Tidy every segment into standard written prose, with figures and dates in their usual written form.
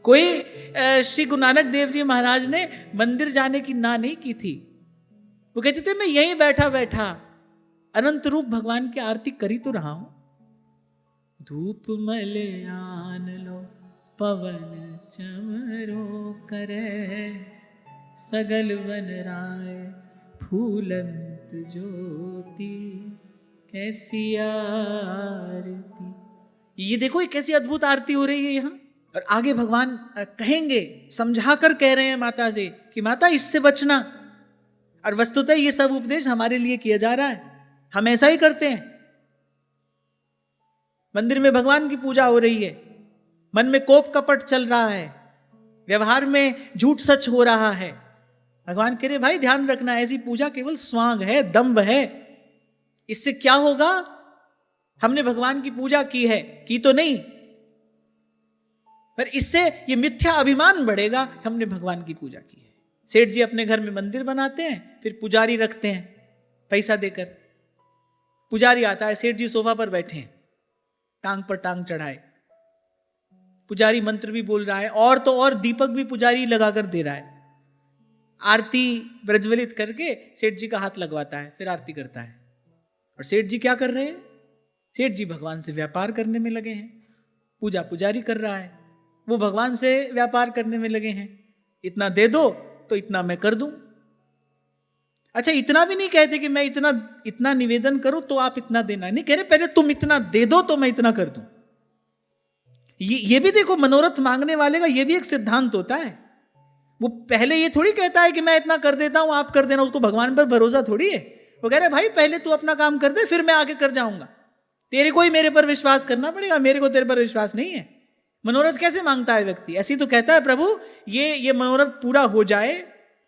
कोई श्री गुरु नानक देव जी महाराज ने मंदिर जाने की ना नहीं की थी। वो कहते थे मैं यहीं बैठा बैठा अनंत रूप भगवान की आरती करी तो रहा हूं। धूप मलयान लो पवन चमरो करे, सगल वन राय फूलंत ज्योति कैसी आरती। ये देखो ये कैसी अद्भुत आरती हो रही है यहाँ। और आगे भगवान कहेंगे, समझा कर कह रहे हैं माता से कि माता इससे बचना। और वस्तुतः ये सब उपदेश हमारे लिए किया जा रहा है, हम ऐसा ही करते हैं। मंदिर में भगवान की पूजा हो रही है, मन में कोप कपट चल रहा है, व्यवहार में झूठ सच हो रहा है। भगवान कह रहे भाई ध्यान रखना, ऐसी पूजा केवल स्वांग है, दंभ है। इससे क्या होगा? हमने भगवान की पूजा की है, की तो नहीं, पर इससे ये मिथ्या अभिमान बढ़ेगा, हमने भगवान की पूजा की है। सेठ जी अपने घर में मंदिर बनाते हैं, फिर पुजारी रखते हैं पैसा देकर। पुजारी आता है, सेठ जी सोफा पर बैठे हैं, टांग पर टांग चढ़ाए, पुजारी मंत्र भी बोल रहा है, और तो और दीपक भी पुजारी लगाकर दे रहा है। आरती प्रज्वलित करके सेठ जी का हाथ लगवाता है, फिर आरती करता है। और सेठ जी क्या कर रहे हैं? सेठ जी भगवान से व्यापार करने में लगे हैं। पूजा पुजारी कर रहा है, वो भगवान से व्यापार करने में लगे हैं। इतना दे दो तो इतना मैं कर दूं। अच्छा, इतना भी नहीं कहते कि मैं इतना निवेदन करूं तो आप इतना देना, नहीं कह रहे पहले तुम इतना दे दो तो मैं इतना कर दूं। ये भी देखो, मनोरथ मांगने वाले का ये भी एक सिद्धांत होता है। वो पहले ये थोड़ी कहता है कि मैं इतना कर देता हूं आप कर देना, उसको भगवान पर भरोसा थोड़ी है। वो कह रहे भाई पहले तू अपना काम कर दे, फिर मैं आगे कर जाऊंगा। तेरे को ही मेरे पर विश्वास करना पड़ेगा, मेरे को तेरे पर विश्वास नहीं है। मनोरथ कैसे मांगता है व्यक्ति? ऐसी तो कहता है प्रभु ये मनोरथ पूरा हो जाए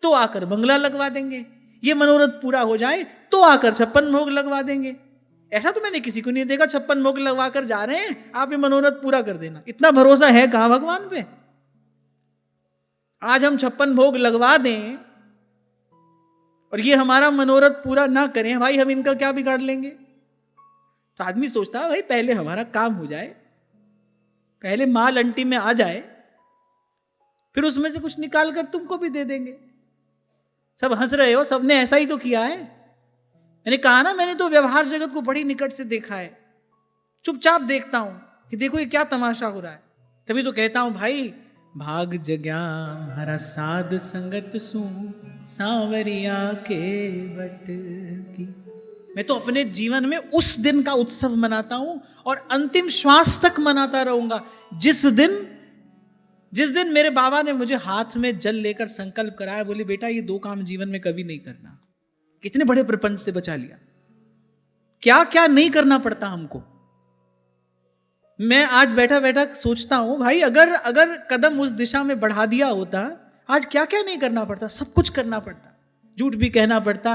तो आकर बंगला लगवा देंगे, ये मनोरथ पूरा हो जाए तो आकर 56 भोग लगवा देंगे। ऐसा तो मैंने किसी को नहीं देखा 56 भोग लगवा कर जा रहे हैं, आप ये मनोरथ पूरा कर देना। इतना भरोसा है कहां भगवान पे? आज हम 56 भोग लगवा दें और ये हमारा मनोरथ पूरा ना करें, भाई हम इनका क्या बिगाड़ लेंगे? तो आदमी सोचता है भाई पहले हमारा काम हो जाए, पहले माल अंटी में आ जाए, फिर उसमें से कुछ निकाल कर तुमको भी दे देंगे। सब हंस रहे हो, सबने ऐसा ही तो किया है। मैंने कहा ना, मैंने तो व्यवहार जगत को बड़ी निकट से देखा है, चुपचाप देखता हूं कि देखो ये क्या तमाशा हो रहा है। तभी तो कहता हूं भाई, भाग जग्या हरा साध संगत सू सांवरिया के बट की। मैं तो अपने जीवन में उस दिन का उत्सव मनाता हूं और अंतिम श्वास तक मनाता रहूंगा जिस दिन मेरे बाबा ने मुझे हाथ में जल लेकर संकल्प कराया, बोले बेटा ये 2 काम जीवन में कभी नहीं करना। कितने बड़े प्रपंच से बचा लिया। क्या क्या नहीं करना पड़ता हमको। मैं आज बैठा बैठा सोचता हूं भाई अगर कदम उस दिशा में बढ़ा दिया होता, आज क्या क्या नहीं करना पड़ता। सब कुछ करना पड़ता, झूठ भी कहना पड़ता,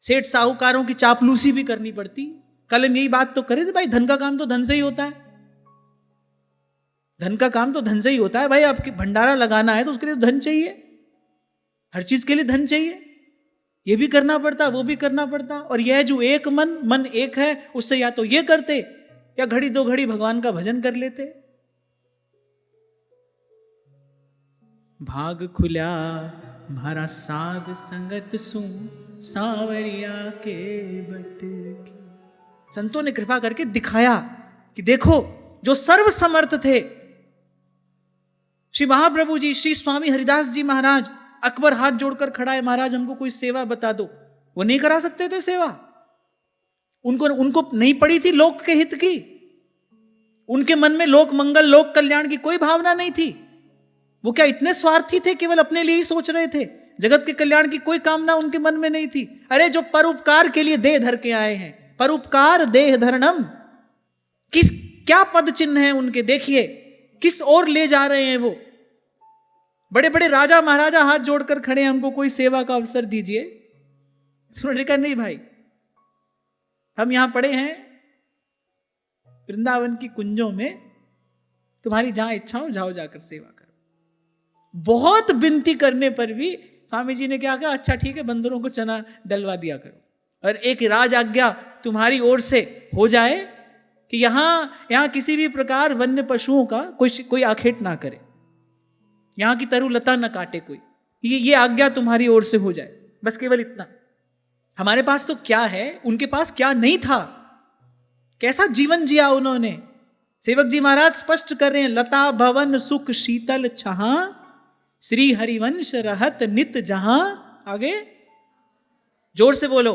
सेठ साहूकारों की चापलूसी भी करनी पड़ती। कल हम यही बात तो करे थे भाई, धन का काम तो धन से ही होता है, धन का काम तो धन से ही होता है। भाई आपके भंडारा लगाना है तो उसके लिए धन चाहिए, हर चीज के लिए धन चाहिए। ये भी करना पड़ता, वो भी करना पड़ता। और यह जो एक मन एक है, उससे या तो ये करते या घड़ी 2 घड़ी भगवान का भजन कर लेते। भाग खुला म्हारा साध संगत सू सांवरिया के बट की। संतों ने कृपा करके दिखाया कि देखो जो सर्व समर्थ थे, श्री महाप्रभु जी, श्री स्वामी हरिदास जी महाराज, अकबर हाथ जोड़कर खड़ा है, महाराज हमको कोई सेवा बता दो। वो नहीं करा सकते थे सेवा, उनको नहीं पड़ी थी लोक के हित की, उनके मन में लोक मंगल लोक कल्याण की कोई भावना नहीं थी। वो क्या इतने स्वार्थी थे, केवल अपने लिए ही सोच रहे थे, जगत के कल्याण की कोई कामना उनके मन में नहीं थी। अरे जो परोपकार के लिए देह धर के आए हैं, परोपकार देह धरणम, क्या पद चिन्ह है उनके, देखिए किस ओर ले जा रहे हैं वो। बड़े बड़े राजा महाराजा हाथ जोड़कर खड़े हैं, हमको कोई सेवा का अवसर दीजिए। उन्होंने कहा नहीं भाई, हम यहां पड़े हैं वृंदावन की कुंजों में, तुम्हारी जहां इच्छा हो जाओ जाकर सेवा करो। बहुत विनती करने पर भी स्वामी जी ने क्या कहा, अच्छा ठीक है बंदरों को चना डलवा दिया करो और एक राज आज्ञा तुम्हारी ओर से हो जाए कि यहां किसी भी प्रकार वन्य पशुओं का कोई आखेट ना करे। यहां की तरुलता न काटे कोई, ये आज्ञा तुम्हारी ओर से हो जाए, बस केवल इतना। हमारे पास तो क्या है, उनके पास क्या नहीं था, कैसा जीवन जिया उन्होंने। सेवक जी महाराज स्पष्ट कर रहे हैं, लता भवन सुख शीतल छहा, श्री हरिवंश रहत नित जहां। आगे जोर से बोलो,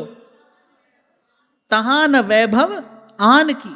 तहां न वैभव आन की,